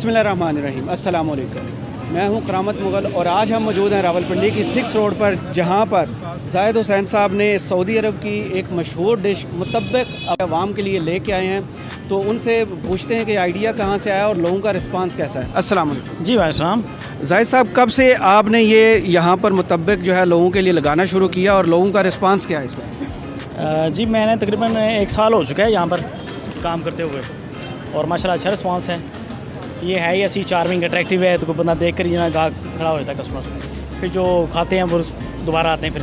बिस्मिल्लाहिर्रहमानिर्रहीम, अस्सलाम वालेकुम। मैं हूं करामत मुग़ल और आज हम मौजूद हैं रावलपिंडी की 6 रोड पर, जहां पर ज़ाहिद हुसैन साहब ने सऊदी अरब की एक मशहूर डिश मुतब्बिक अवाम के लिए लेके आए हैं। तो उनसे पूछते हैं कि आइडिया कहां से आया और लोगों का रिस्पांस कैसा है। अस्सलाम वालेकुम। जी भाई साहब, ज़ाहिद साहब, कब से आपने ये यहाँ पर मुतब्बिक जो है लोगों के लिए लगाना शुरू किया और लोगों का रिस्पांस क्या है इसमें? जी मैंने तकरीबन 1 साल हो चुका है यहाँ पर काम करते हुए और माशाल्लाह अच्छा रिस्पांस है। ये है ही ऐसी चार्मिंग अट्रैक्टिव है, तो कोई बंदा देख कर ही ना गाहक खड़ा हो जाता है कस्टमर, फिर जो खाते हैं वो दोबारा आते हैं। फिर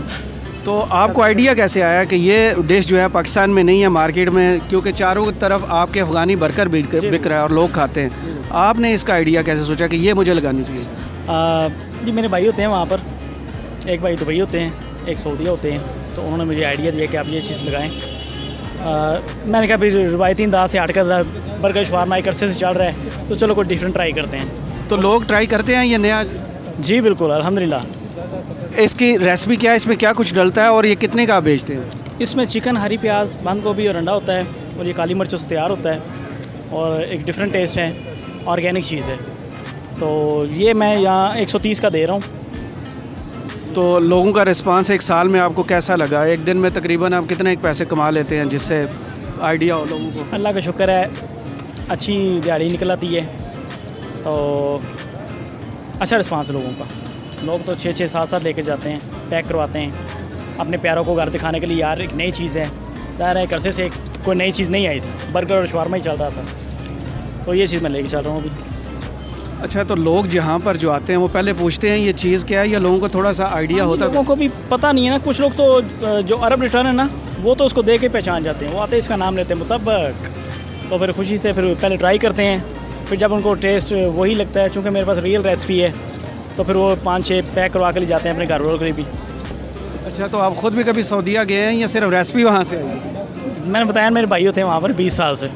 तो आपको आइडिया कैसे आया कि ये डिश जो है पाकिस्तान में नहीं है मार्केट में, क्योंकि चारों तरफ आपके अफ़गानी बर्गर बिक रहा है और लोग खाते हैं। आपने इसका आइडिया कैसे सोचा कि ये मुझे लगानी चाहिए? जी मेरे भाई होते हैं वहाँ पर, एक भाई दुबई होते हैं, एक सऊदीया होते हैं, तो उन्होंने मुझे आइडिया दिया कि आप ये चीज़ लगाएं। मैंने कहा फिर रिवायती अंदाज से हटकर बर्गर शवारमा एक अरसे से चल रहा है, तो चलो कोई डिफरेंट ट्राई करते हैं। तो लोग ट्राई करते हैं ये नया? जी बिल्कुल, अल्हम्दुलिल्लाह। इसकी रेसिपी क्या है, इसमें क्या कुछ डलता है और ये कितने का आप बेचते हैं? इसमें चिकन, हरी प्याज, बंद गोभी और अंडा होता है और ये काली मिर्चों से तैयार होता है और एक डिफरेंट टेस्ट है, ऑर्गेनिक चीज़ है। तो ये मैं यहाँ 130 का दे रहा हूँ। तो लोगों का रिस्पांस 1 साल में आपको कैसा लगा? एक दिन में तकरीबन आप कितने पैसे कमा लेते हैं, जिससे आइडिया हो लोगों को? अल्लाह का शुक्र है, अच्छी दिहाड़ी निकल आती है, तो अच्छा रिस्पांस है लोगों का। लोग तो 6-6, 7-7 लेके जाते हैं, पैक करवाते हैं अपने प्यारों को घर दिखाने के लिए। यार एक नई चीज़ है, ज़ाहिर है एक अरसे से कोई नई चीज़ नहीं आई थी, बर्गर और शवारमा ही चल रहा था, तो ये चीज़ मैं लेके चल रहा हूँ अभी। अच्छा, तो लोग जहाँ पर जो आते हैं वो पहले पूछते हैं ये चीज़ क्या है, या लोगों को थोड़ा सा आइडिया होता है? लोगों को भी पता नहीं है ना, कुछ लोग तो जो अरब रिटर्न है ना, वो तो उसको देख के पहचान जाते हैं, वो आते हैं इसका नाम लेते हैं मुतब्बिक, तो फिर खुशी से फिर पहले ट्राई करते हैं। फिर जब उनको टेस्ट वही लगता है, चूँकि मेरे पास रियल रेसिपी है, तो फिर वो 5-6 पैक करवा के ले जाते हैं अपने घर वालों के लिए भी। अच्छा, तो आप ख़ुद भी कभी सऊदीया गए हैं या सिर्फ रेसिपी वहाँ से आई? मैंने बताया मेरे भाई होते हैं वहाँ पर 20 साल से,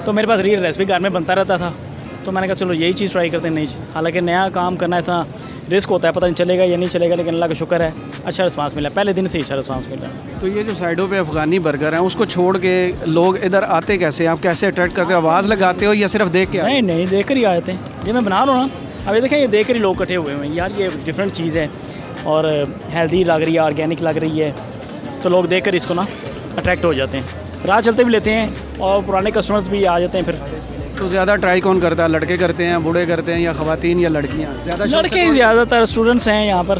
तो मेरे पास रियल रेसिपी घर में बनता रहता था, तो मैंने कहा चलो यही चीज़ ट्राई करते हैं, नई चीज़। हालांकि नया काम करना इतना रिस्क होता है, पता नहीं चलेगा या नहीं चलेगा, लेकिन अल्लाह का शुक्र है अच्छा रिस्पांस मिला, पहले दिन से ही अच्छा रिस्पांस मिला। तो ये जो साइडों पे अफ़गानी बर्गर हैं, उसको छोड़ के लोग इधर आते कैसे? आप कैसे अट्रैक्ट करते हो? आवाज़ लगाते हो या सिर्फ देख के? नहीं, देख कर ही आ जाते हैं। ये मैं बना रहा हूँ ना, अभी देखें, ये देख कर ही लोग इकट्ठे हुए हैं, यार ये डिफरेंट चीज़ है और हेल्दी लग रही है, ऑर्गेनिक लग रही है, तो लोग देख कर इसको ना अट्रैक्ट हो जाते हैं, राह चलते भी लेते हैं और पुराने कस्टमर्स भी आ जाते हैं। फिर तो ज़्यादा ट्राई कौन करता है? लड़के करते हैं, बूढ़े करते हैं, या ख़वातीन या लड़कियाँ? ज़्यादा लड़के ही ज़्यादातर स्टूडेंट्स हैं यहाँ पर,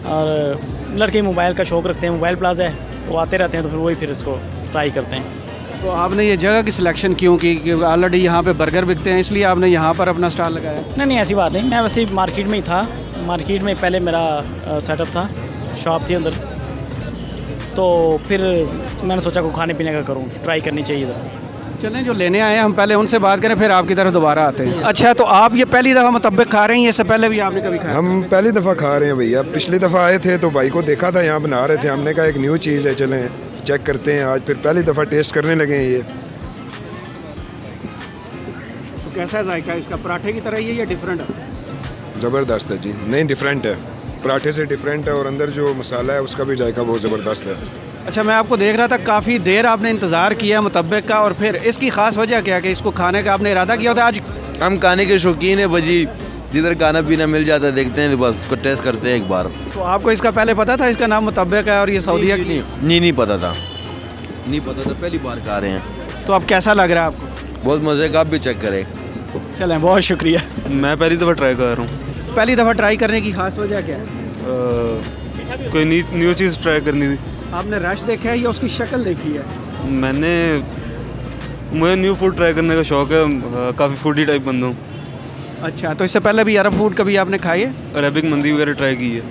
और लड़के मोबाइल का शौक़ रखते हैं, मोबाइल प्लाजा है, वो आते रहते हैं, तो फिर वही फिर इसको ट्राई करते हैं। तो आपने ये जगह की सिलेक्शन क्यों की? क्योंकि ऑलरेडी यहाँ पे बर्गर बिकते हैं, इसलिए आपने यहाँ पर अपना स्टॉल लगाया? नहीं, ऐसी बात नहीं, मैं वैसे मार्केट में ही था। मार्केट में पहले मेरा सेटअप था, शॉप थी अंदर, तो फिर मैंने सोचा को खाने पीने का करूँ, ट्राई करनी चाहिए था। चलें, जो लेने आए हैं हम पहले उनसे बात करें, फिर आपकी तरफ दोबारा आते हैं। अच्छा, तो आप ये पहली दफ़ा मुतब्बिक खा रहे हैं, इससे पहले भी आपने कभी खाया? हम पहली दफ़ा खा रहे हैं भैया। पिछली दफ़ा आए थे तो भाई को देखा था यहाँ बना रहे थे, हमने कहा एक न्यू चीज़ है, चलें चेक करते हैं। आज फिर पहली दफ़ा टेस्ट करने लगे हैं। ये तो कैसा है जायका इसका? पराठे की तरह ही है या डिफरेंट है? ज़बरदस्त है जी। नहीं, डिफरेंट है, पराठे से डिफरेंट है, और अंदर जो मसाला है उसका भी जायका बहुत ज़बरदस्त है। अच्छा, मैं आपको देख रहा था काफ़ी देर आपने इंतज़ार किया मुतब्बिक का, और फिर इसकी ख़ास वजह क्या कि इसको खाने का आपने इरादा किया था आज? हम खाने के शौकीन है भाजी, जिधर खाना पीना मिल जाता है देखते हैं, बस उसको टेस्ट करते हैं एक बार। तो आपको इसका पहले पता था इसका नाम मुतब्बिक है और ये सऊदीया? नहीं पता था, नहीं पता था, पहली बार खा रहे हैं। तो अब कैसा लग रहा है आपको? बहुत मज़े का, आप भी चेक करें। चलें, बहुत शुक्रिया। मैं पहली दफ़ा ट्राई कर रहा हूँ। पहली दफ़ा ट्राई करने की ख़ास वजह क्या है? कोई न्यू चीज़ ट्राई करनी थी। आपने रश देखा है या उसकी शक्ल देखी है? मुझे न्यू फूड ट्राई करने का शौक़ है, काफ़ी फूडी टाइप बंदा हूँ। अच्छा, तो इससे पहले भी अरब फूड कभी आपने खाई है? अरेबिक मंदी वगैरह ट्राई की है।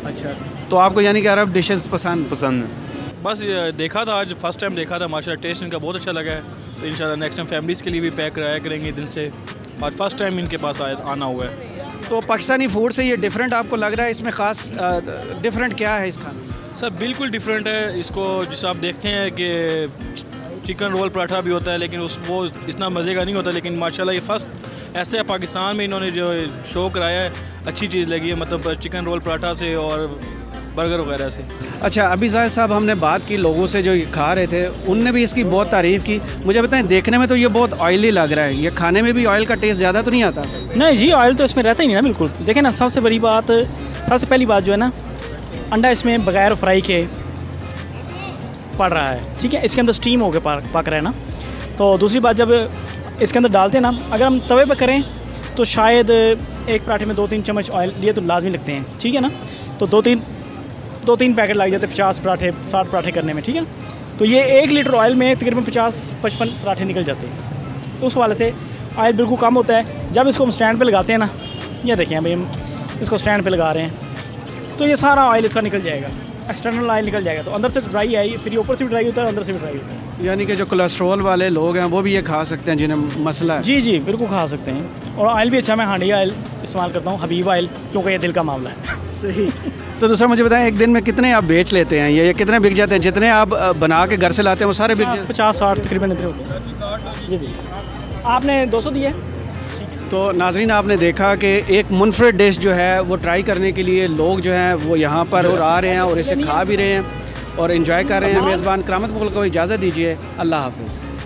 अच्छा, तो आपको यानी कि अरब डिशेस पसंद है। बस ये देखा था, आज फर्स्ट टाइम देखा था, माशाल्लाह टेस्ट इनका बहुत अच्छा लगा है, तो इंशाल्लाह नेक्स्ट टाइम फैमिलीज़ के लिए भी पैक कराया करेंगे दिन से। आज फर्स्ट टाइम इनके पास आना हुआ है। तो पाकिस्तानी फूड से ये डिफरेंट आपको लग रहा है? इसमें ख़ास डिफरेंट क्या है इस खाने में? सर बिल्कुल डिफरेंट है। इसको जिस आप देखते हैं कि चिकन रोल पराठा भी होता है, लेकिन वो इतना मज़े का नहीं होता, लेकिन माशाल्लाह ये फ़र्स्ट ऐसे पाकिस्तान में इन्होंने जो शो कराया है, अच्छी चीज़ लगी है। मतलब चिकन रोल पराठा से और बर्गर वगैरह से। अच्छा, अभी जाहिद साहब हमने बात की लोगों से जो ये खा रहे थे, उनने भी इसकी बहुत तारीफ़ की। मुझे बताएं, देखने में तो ये बहुत ऑयली लग रहा है, ये खाने में भी ऑयल का टेस्ट ज़्यादा तो नहीं आता? नहीं जी, ऑयल तो इसमें रहता ही नहीं ना, बिल्कुल। देखें ना, सबसे पहली बात जो है ना, अंडा इसमें बगैर फ्राई के पड़ रहा है, ठीक है, इसके अंदर स्टीम होकर पक रहा है ना। तो दूसरी बात, जब इसके अंदर डालते हैं ना, अगर हम तवे पर करें तो शायद एक पराठे में 2-3 चम्मच ऑयल लिए तो लाजमी लगते हैं, ठीक है ना। तो 2-3 पैकेट लग जाते हैं 50 पराठे 60 पराठे करने में, ठीक है। तो ये 1 लीटर ऑयल में तकरीबन 50-55 पराठे निकल जाते हैं। उस वाले से ऑयल बिल्कुल कम होता है। जब इसको हम स्टैंड पे लगाते हैं ना, ये देखें अभी हम इसको स्टैंड पे लगा रहे हैं, तो ये सारा ऑयल इसका निकल जाएगा, एक्सटर्नल ऑयल निकल जाएगा। तो अंदर से ड्राई है, फिर ये ऊपर से भी ड्राई होता है, अंदर से भी ड्राई होता है। यानी कि जो कोलेस्ट्रॉल वाले लोग हैं वो भी ये खा सकते हैं, जिन्हें मसला है? जी जी, बिल्कुल खा सकते हैं। और ऑयल भी अच्छा, मैं हांडी ऑयल इस्तेमाल करता हूँ, हबीब ऑयल, क्योंकि ये दिल का मामला है। सही। तो दूसरा मुझे बताएं, एक दिन में कितने आप बेच लेते हैं? ये कितने बिक जाते हैं? जितने आप बना के घर से लाते हैं वो सारे बिक जाते हैं? 50-60 तकरीबन इतने होते हैं। जी जी, आपने 200 दिए। तो नाज़रीन, आपने देखा कि एक मुनफरद डिश जो है वो ट्राई करने के लिए लोग जो हैं वो यहाँ पर और आ रहे हैं और इसे खा भी रहे हैं और इन्जॉय कर रहे हैं। मेज़बान करामत मुगल को इजाज़त दीजिए। अल्लाह हाफ़िज़।